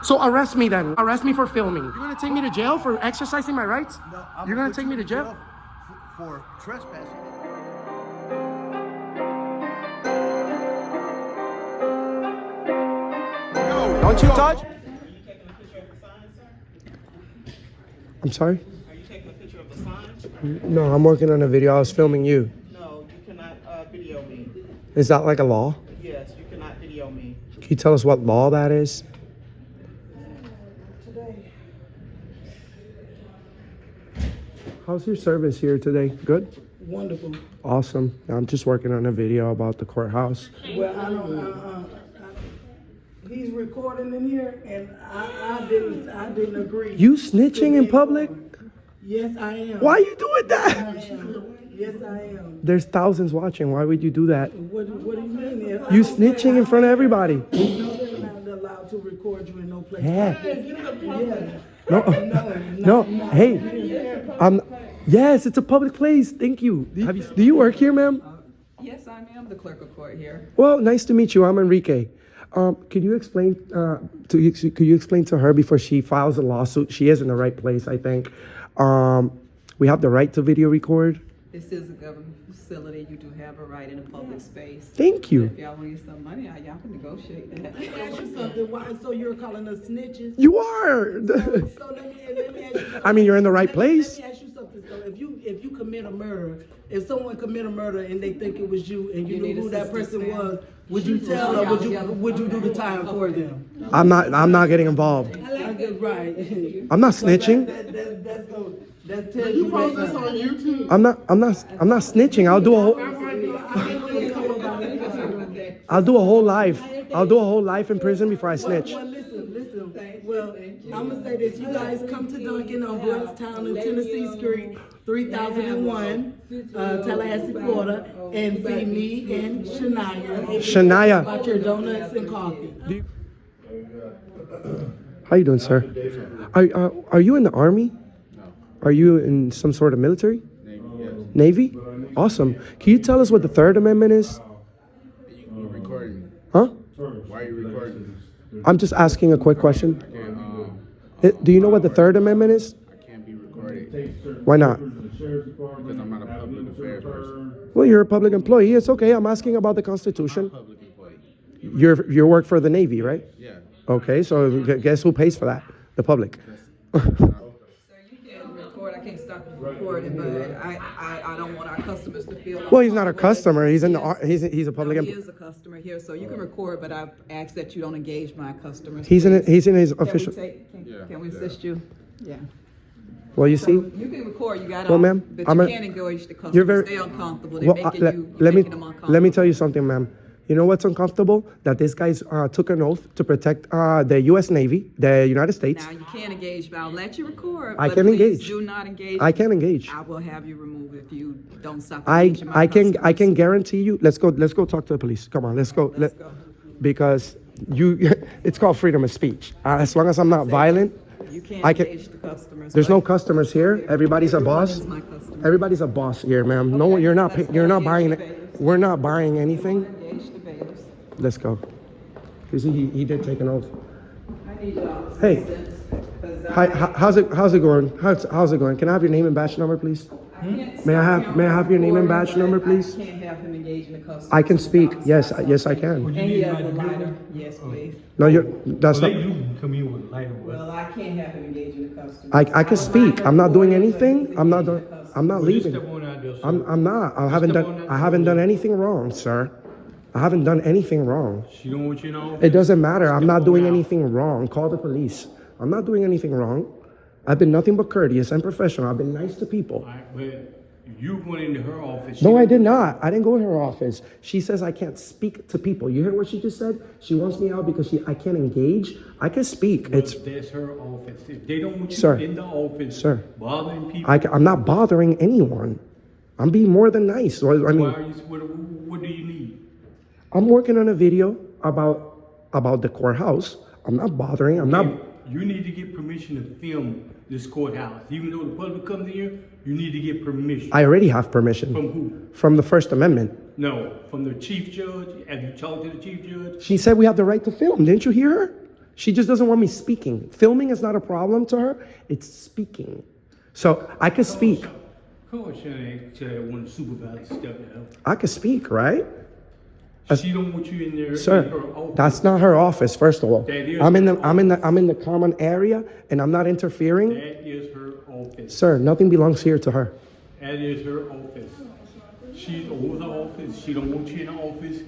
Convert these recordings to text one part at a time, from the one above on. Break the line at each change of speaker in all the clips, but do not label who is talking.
So arrest me then. Arrest me for filming. You're gonna take me to jail for exercising my rights?
No,
You're gonna take me to jail?
For trespassing.
Don't you touch?
Are you taking a picture of the sign, sir?
I'm sorry?
Are you taking a picture of the sign?
No, I'm working on a video. I was filming you.
No, you cannot video me.
Is that like a law?
Yes, you cannot video me.
Can you tell us what law that is?
Today.
How's your service here today? Good?
Wonderful.
Awesome. I'm just working on a video about the courthouse.
Well, I don't. He's recording in here, and I didn't agree.
You snitching in public?
Yes, I am.
Why are you doing
I
that?
am. Yes, I am.
There's thousands watching. Why would you do that?
What do you mean?
You snitching in front of everybody.
No, they're not allowed to record you in no place.
Yeah.
Yeah.
No. Hey. Yes, it's a public place. Thank you. Do you work here, ma'am?
Yes, I am the clerk of court here.
Well, nice to meet you. I'm Enrique. Could you explain to her before she files a lawsuit? She is in the right place, I think. We have the right to video record.
This is a government facility. You do have a right in a public space.
Thank you.
If y'all want to get some money, y'all can negotiate that.
Let me ask you something. Why? So you're calling us snitches?
You are.
So let me ask you something.
I mean, you're in the right place.
Let me ask you something. So if you commit a murder, if someone commit a murder and they think it was you and you knew who that person was, would you tell or would you do the time for them?
I'm not getting involved.
Right.
I'm not snitching.
That tells you right now.
I'm not snitching. I'll do a whole life. I'll do a whole life in prison before I snitch.
Well, listen. Well, I'm gonna say this. You guys come to Dunkin' on Blairstown and Tennessee Street, 3001, Tallahassee, Florida, and see me and Shania. About your donuts and coffee.
How you doing, sir? Are you in the Army?
No.
Are you in some sort of military?
Navy, yes.
Navy? Awesome. Can you tell us what the Third Amendment is?
You're recording.
Huh?
Why are you recording?
I'm just asking a quick question.
I can't,
Do you know what the Third Amendment is?
I can't be recorded
Why not?
because I'm not a public affairs person.
Well, you're a public employee. It's okay. I'm asking about the Constitution.
I'm a public employee.
You work for the Navy, right?
Yeah.
Okay, so guess who pays for that? The public.
Sir, you can record. I can't stop you from recording, but I don't want our customers to feel.
Well, he's not a customer. He's in the he's a public
He
employee.
is a customer here, so you can record, but I ask that you don't engage my customers.
He's in
please.
his
Can we
official.
Can we assist you? Yeah.
Well, you see.
You can record. You got it.
Well, ma'am,
but
I'm
you
a-
can't engage the customers.
You're very.
They're uncomfortable. They're
Well,
making
let
them uncomfortable.
me tell you something, ma'am. You know what's uncomfortable? That this guy took an oath to protect the U.S. Navy, the United States.
Now you can't engage, but I'll let you record.
I
but
can
please
engage.
Do not engage.
I can engage.
I will have you removed if you don't stop.
I
engaging my
can
customers.
guarantee you. Let's go talk to the police. Come on, let's go.
Let's go.
Because it's called freedom of speech. As long as I'm not violent.
You can't
I can-
engage the customers.
There's
but
no customers here. Everybody's a
everyone
boss.
is my customer.
Everybody's a boss here, ma'am. No,
Okay,
you're not.
let's
You're
go
not
engage
buying
the
it.
bailiffs.
We're not buying anything.
Engage the bailiffs.
Let's go. You see, he did take an oath.
I need y'all.
Hey. Hi, how's it going? How's it going? Can I have your name and badge number, please? May I have your name and badge number, please?
I can't have him engage in the customers.
I can speak. Yes, I can.
And he has a lighter. Yes, please.
No, that's
They
not.
do come in with lighter wood.
Well, I can't have him engage in the customers.
I can speak. I'm not doing anything. I'm not leaving.
Step on out there, sir.
I'm not. I haven't done anything wrong, sir. I haven't done anything wrong.
She don't want you to know.
It doesn't matter. I'm not doing
out.
anything wrong. Call the police. I'm not doing anything wrong. I've been nothing but courteous and professional. I've been nice to people.
All right, but you went into her office.
No, I did not. I didn't go in her office. She says I can't speak to people. You hear what she just said? She wants me out because I can't engage. I can speak.
That's her office. If they don't want you
Sir.
in the office,
Sir.
bothering people.
I'm not bothering anyone. I'm being more than nice. I mean,
why are you, what do you need?
I'm working on a video about the courthouse. I'm not bothering. I'm not.
You need to get permission to film this courthouse. Even though the public comes here, you need to get permission.
I already have permission.
From who?
From the First Amendment.
No, from the chief judge. Have you talked to the chief judge?
She said we have the right to film. Didn't you hear her? She just doesn't want me speaking. Filming is not a problem to her. It's speaking. So I could speak.
Come on, Shannon, tell one of the supervisors to step down.
I could speak, right?
She don't want you in there. in
Sir,
her office.
that's not her office, first of all.
That is
I'm in
her
the common area and I'm not interfering.
That is her office.
Sir, nothing belongs here to her.
That is her office. She's over the office. She don't want you in the office.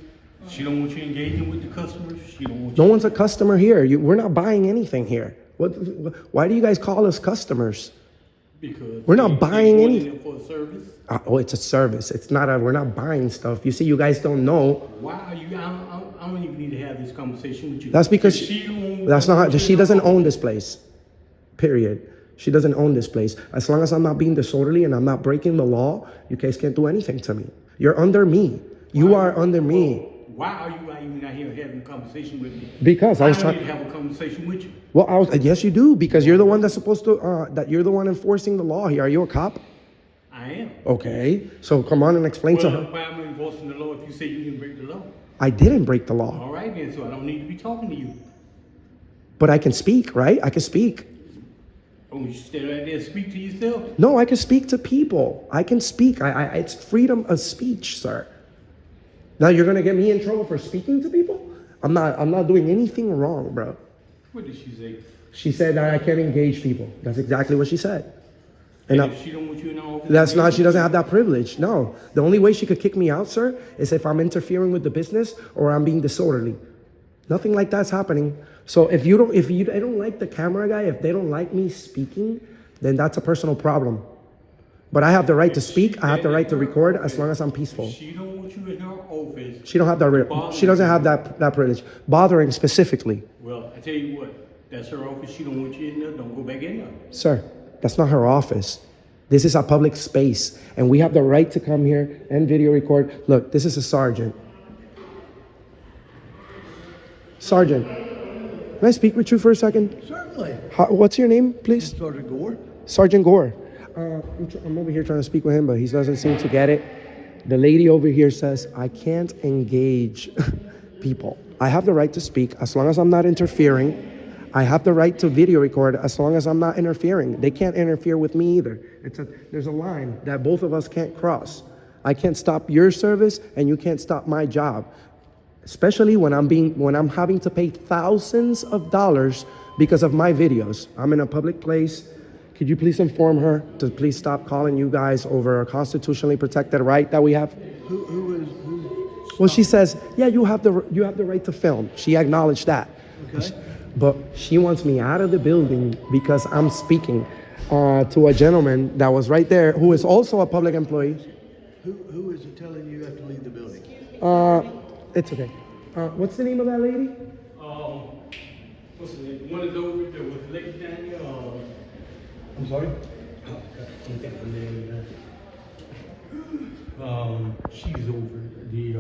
She don't want you engaging with the customers. She don't want
No
you.
one's a customer here. We're not buying anything here. Why do you guys call us customers?
Because
We're not buying
going
any-
in there for a service.
Oh, it's a service. It's not we're not buying stuff. You see, you guys don't know.
Why are you? I don't even need to have this conversation with you.
That's because
If she don't
that's not
want
her.
you
She
in the
doesn't own
office-
this place. Period. She doesn't own this place. As long as I'm not being disorderly and I'm not breaking the law, you guys can't do anything to me. You're under me. You are under me.
Why are you even out here having a conversation with me?
Because I was
don't need
trying.
to have a conversation with you.
Well, yes, you do. Because you're the one that's supposed to. That you're the one enforcing the law here. Are you a cop?
I am.
Okay. So come on and explain to
Well,
her.
why am I enforcing the law if you say you didn't break the law?
I didn't break the law,
All right then, so I don't need to be talking to you.
but I can speak, right? I can speak.
Oh, you stand right there and speak to yourself?
No, I can speak to people. I can speak. It's freedom of speech, sir. Now you're gonna get me in trouble for speaking to people? I'm not doing anything wrong, bro.
What did she say?
She said that I can't engage people. That's exactly what she said.
And
And
if she don't want you in the office?
that's not, she doesn't have that privilege. No. The only way she could kick me out, sir, is if I'm interfering with the business or I'm being disorderly. Nothing like that's happening. So if you don't like the camera guy, if they don't like me speaking, then that's a personal problem. But I have the right to speak. I have the right to record as long as I'm peaceful.
She don't want you in her office.
She don't have that. She doesn't have that privilege. Bothering specifically,
Well, I tell you what, that's her office. She don't want you in there. Don't go back in there.
sir. That's not her office. This is a public space, and we have the right to come here and video record. Look, this is a sergeant. Sergeant, can I speak with you for a second?
Certainly.
What's your name, please?
Sergeant Gore.
Sergeant Gore. I'm over here trying to speak with him, but he doesn't seem to get it. The lady over here says, I can't engage people. I have the right to speak as long as I'm not interfering. I have the right to video record as long as I'm not interfering. They can't interfere with me either. There's a line that both of us can't cross. I can't stop your service and you can't stop my job. Especially when I'm having to pay thousands of dollars because of my videos. I'm in a public place. Could you please inform her to please stop calling you guys over a constitutionally protected right that we have?
Who
Well, she says, yeah, you have the right to film. She acknowledged that.
Okay.
But she wants me out of the building because I'm speaking to a gentleman that was right there who is also a public employee.
who is it telling you have to leave the building?
It's okay. What's the name of that lady?
What's the name? One of those that was late down here.
I'm sorry?
She's over the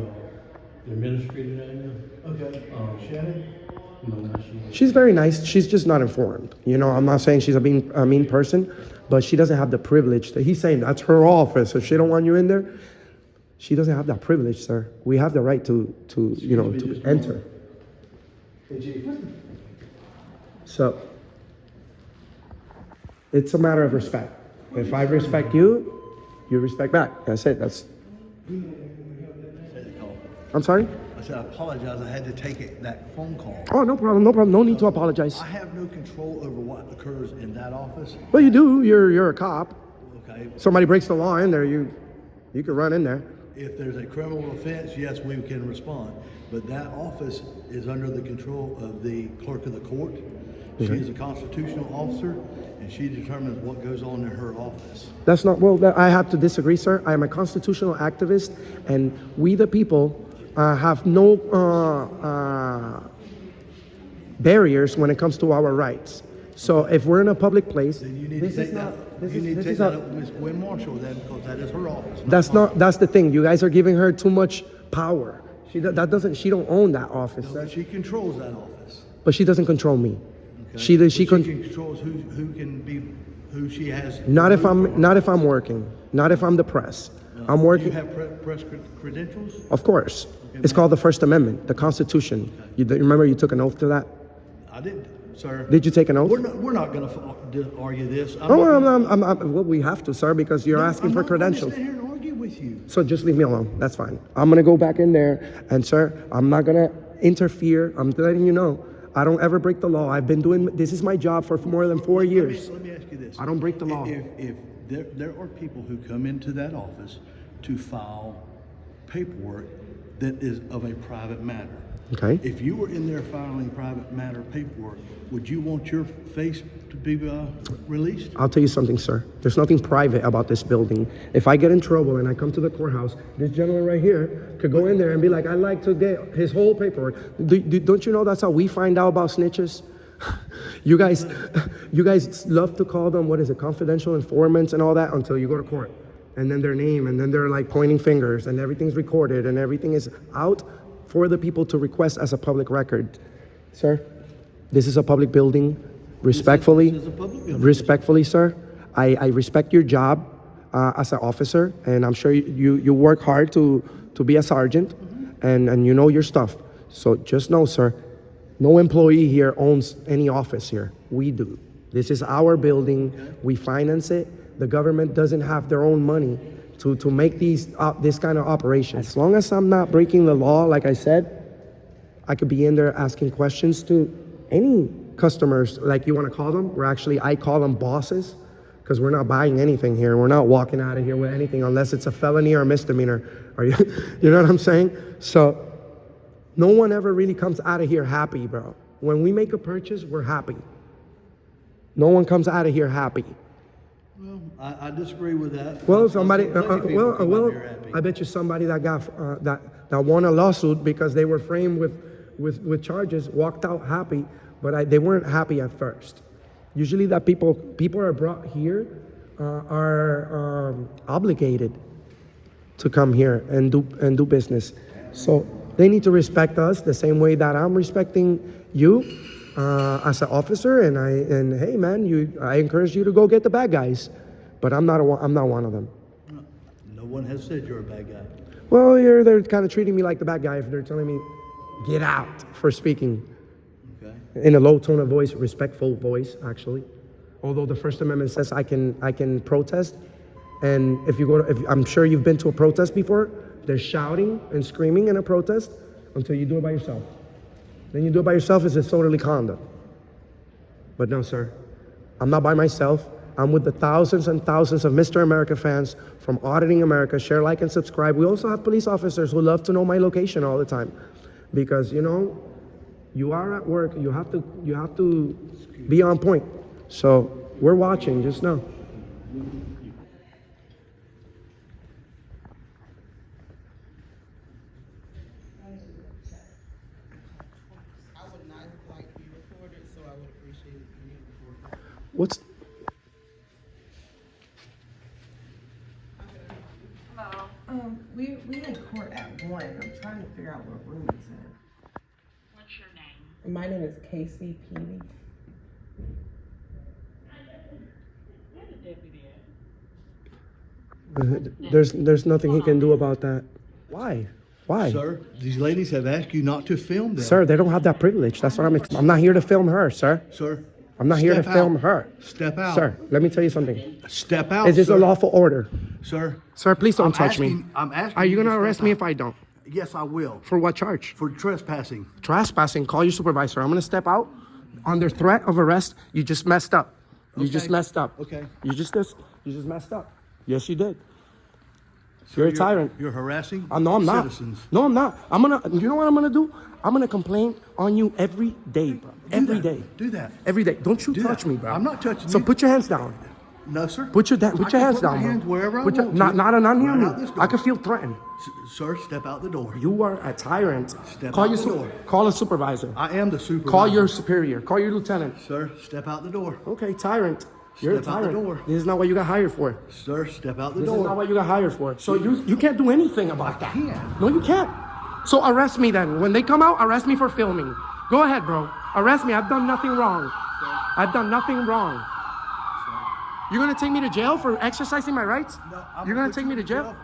administrator down
Okay. Shannon?
there. No, not she.
She's very nice. She's just not informed. You know, I'm not saying she's a mean person, but she doesn't have the privilege. He's saying that's her office. If she don't want you in there, she doesn't have that privilege, sir. We have the right to enter. So it's a matter of respect. If I respect you, you respect back. That's it. I'm sorry?
I said, I apologize, I had to take that phone call.
Oh, no problem. No problem. No need to apologize.
I have no control over what occurs in that office.
Well, you do. You're a cop.
Okay.
Somebody breaks the law in there, you can run in there.
If there's a criminal offense, yes, we can respond. But that office is under the control of the clerk of the court. She is a constitutional officer, and she determines what goes on in her office.
That's not, I have to disagree, sir. I am a constitutional activist, and we the people have no barriers when it comes to our rights. So if we're in a public place,
Then you need to take that up with Ms. Gwen Marshall then, because that is her office.
that's the thing. You guys are giving her too much power. She don't own that office,
No,
sir.
but she controls that office.
But she doesn't control me.
Okay? But
She
controls who she has.
not if I'm working, not if I'm the press. I'm working.
Do you have press credentials?
Of course. It's called the First Amendment, the Constitution. You remember you took an oath to that?
I didn't, sir.
Did you take an oath?
We're not gonna argue this.
Well, we have to, sir, because you're asking for credentials.
I'm not gonna stand here and argue with you.
So just leave me alone. That's fine. I'm gonna go back in there, and sir, I'm not gonna interfere. I'm letting you know. I don't ever break the law. I've been doing, this is my job for more than 4 years.
Let me ask you this.
I don't break the law.
If there are people who come into that office to file paperwork that is of a private matter.
Okay.
If you were in there filing private matter paperwork, would you want your face to be released?
I'll tell you something, sir. There's nothing private about this building. If I get in trouble and I come to the courthouse, this gentleman right here could go in there and be like, I'd like to get his whole paperwork. Don't you know that's how we find out about snitches? You guys love to call them, what is it, confidential informants and all that until you go to court. And then their name, and then they're like pointing fingers, and everything's recorded, and everything is out for the people to request as a public record. Sir, this is a public building. Respectfully,
This is a public building.
respectfully, sir, I respect your job as an officer, and I'm sure you work hard to be a sergeant, and you know your stuff. So just know, sir, no employee here owns any office here. We do. This is our building. We finance it. The government doesn't have their own money to make this kind of operation. As long as I'm not breaking the law, like I said, I could be in there asking questions to any customers, like you want to call them. I call them bosses, because we're not buying anything here. We're not walking out of here with anything unless it's a felony or a misdemeanor. You know what I'm saying? So no one ever really comes out of here happy, bro. When we make a purchase, we're happy. No one comes out of here happy.
Well, I disagree with that.
Well, somebody,
Plenty of people come out here happy.
I bet you somebody that got that won a lawsuit because they were framed with charges walked out happy, but they weren't happy at first. Usually, that people are brought here are obligated to come here and do business. So they need to respect us the same way that I'm respecting you as an officer. And hey, man, I encourage you to go get the bad guys, but I'm not one of them.
No one has said you're a bad guy.
Well, they're kind of treating me like the bad guy if they're telling me get out for speaking.
Okay.
In a low tone of voice, respectful voice, actually. Although the First Amendment says I can protest, and if I'm sure you've been to a protest before, they're shouting and screaming in a protest until you do it by yourself. Then you do it by yourself, it's disorderly conduct. But no, sir, I'm not by myself. I'm with the thousands and thousands of Mr. America fans from Auditing America. Share, like, and subscribe. We also have police officers who love to know my location all the time, because you are at work. You have to be on point. So we're watching. Just know.
I would not like to be recorded, so I would appreciate it if you recorded.
What's
Hello. We in court at 1. I'm trying to figure out what room it's in.
What's your name?
My name is Casey Peavy.
Where the deputy at?
there's nothing he can do about that. Why?
Sir, these ladies have asked you not to film them.
Sir, they don't have that privilege. That's what I'm not here to film her, sir.
Sir,
I'm not here to
step
film
out.
her.
Step out.
Sir, let me tell you something.
Step out.
Is this
sir.
a lawful order?
Sir.
Sir, please don't touch me.
I'm asking.
Are you
to
gonna
step
arrest me
out.
if I don't?
Yes, I will.
For what charge?
For trespassing.
Trespassing. Call your supervisor. I'm gonna step out under threat of arrest. You just messed up. You just
Okay.
messed up.
Okay.
You just messed up. Yes, you did.
Sir,
You're a tyrant.
You're harassing
No, I'm not.
citizens.
No, I'm not. You know what I'm gonna do? I'm gonna complain on you every day, bro. Every day.
Do that.
Every day. Don't you
Do
touch
that.
me, bro.
I'm not touching
So
you.
put your hands down.
No, sir.
Put your
I
hands
can
down,
put my
bro.
hands wherever I
Put your-
want
not
to.
near
Right out
me.
this door.
I can feel threatened.
Sir, step out the door.
You are a tyrant.
Step
Call
out
your
the door.
call a supervisor.
I am the supervisor.
Call your superior. Call your lieutenant.
Sir, step out the door.
Okay, tyrant. You're a
Step out the
tyrant.
door.
This is not what you got hired for.
Sir, step out the
This is not
door.
what you got hired for. So you can't do anything about that.
can't.
No, you can't. So arrest me then. When they come out, arrest me for filming. Go ahead, bro. Arrest me. I've done nothing wrong. I've done nothing wrong. You're gonna take me to jail for exercising my rights?
No, I'm
You're gonna
put
take
you
me to
in
jail?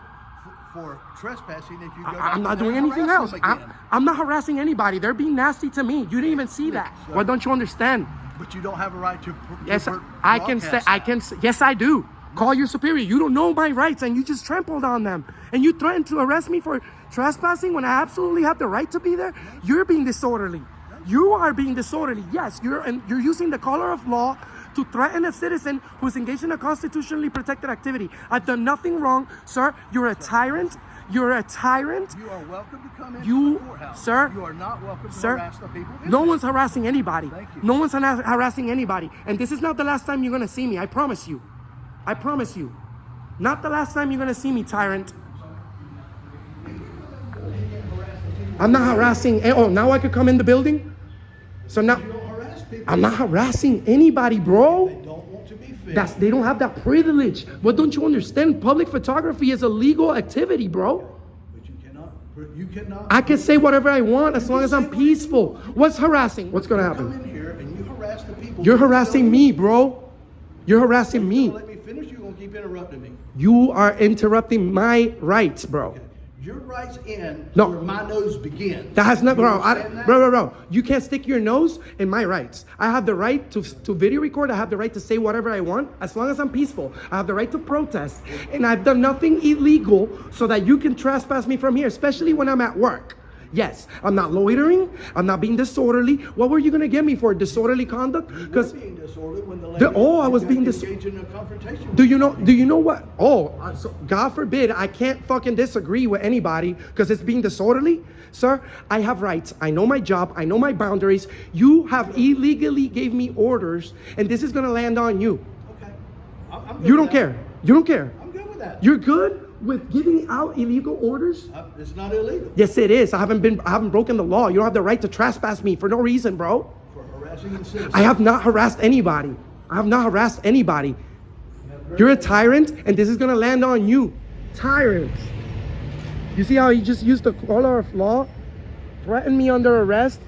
for trespassing if you go.
I'm not
back there
doing
and
anything
harass
else.
them again.
I'm not harassing anybody. They're being nasty to me. You didn't even see that.
Sir.
Why don't you understand?
But you don't have a right to.
Yes, I can say. I can. Yes, I do. Call your superior. You don't know my rights, and you just trampled on them, and you threatened to arrest me for trespassing when I absolutely have the right to be there. You're being disorderly. You are being disorderly. Yes, you're using the color of law to threaten a citizen who's engaged in a constitutionally protected activity. I've done nothing wrong, sir. You're a tyrant. You're a tyrant.
You are welcome to come into
You,
the courthouse.
sir,
You are not welcome to
sir,
harass the people. in
no
there.
one's harassing anybody.
Thank you.
No one's harassing anybody. And this is not the last time you're gonna see me. I promise you. I promise you. Not the last time you're gonna see me, tyrant. I'm not harassing. Oh, now I could come in the building? So now,
You don't harass people.
I'm not harassing anybody, bro.
They don't want to be filmed.
They don't have that privilege. What don't you understand? Public photography is a legal activity, bro.
But you cannot.
I can say whatever I want as long as I'm peaceful. What's harassing? What's gonna
Come
happen?
in here and you harass the people.
You're harassing me, bro. You're harassing me.
Let me finish. You're gonna keep interrupting me.
You are interrupting my rights, bro.
Your rights end
No.
where my nose begins.
That has nothing,
You
bro.
understand that?
Bro. You can't stick your nose in my rights. I have the right to video record. I have the right to say whatever I want as long as I'm peaceful. I have the right to protest. And I've done nothing illegal so that you can trespass me from here, especially when I'm at work. Yes, I'm not loitering. I'm not being disorderly. What were you going to get me for? Disorderly conduct?
You were
Because
being disorderly when the lady
I was being
engaged in a confrontation.
Do you know what? Oh, so God forbid, I can't fucking disagree with anybody because it's being disorderly. Sir, I have rights. I know my job. I know my boundaries. You have illegally gave me orders, and this is going to land on you.
Okay. I'm good
You
with
don't
that.
care. You don't care.
I'm good with that.
You're good with giving out illegal orders?
It's not illegal.
Yes, it is. I haven't broken the law. You don't have the right to trespass me for no reason, bro.
For harassing the citizens.
I have not harassed anybody. I have not harassed anybody. You're a tyrant, and this is gonna land on you. Tyrant. You see how he just used the color of law? Threatened me under arrest,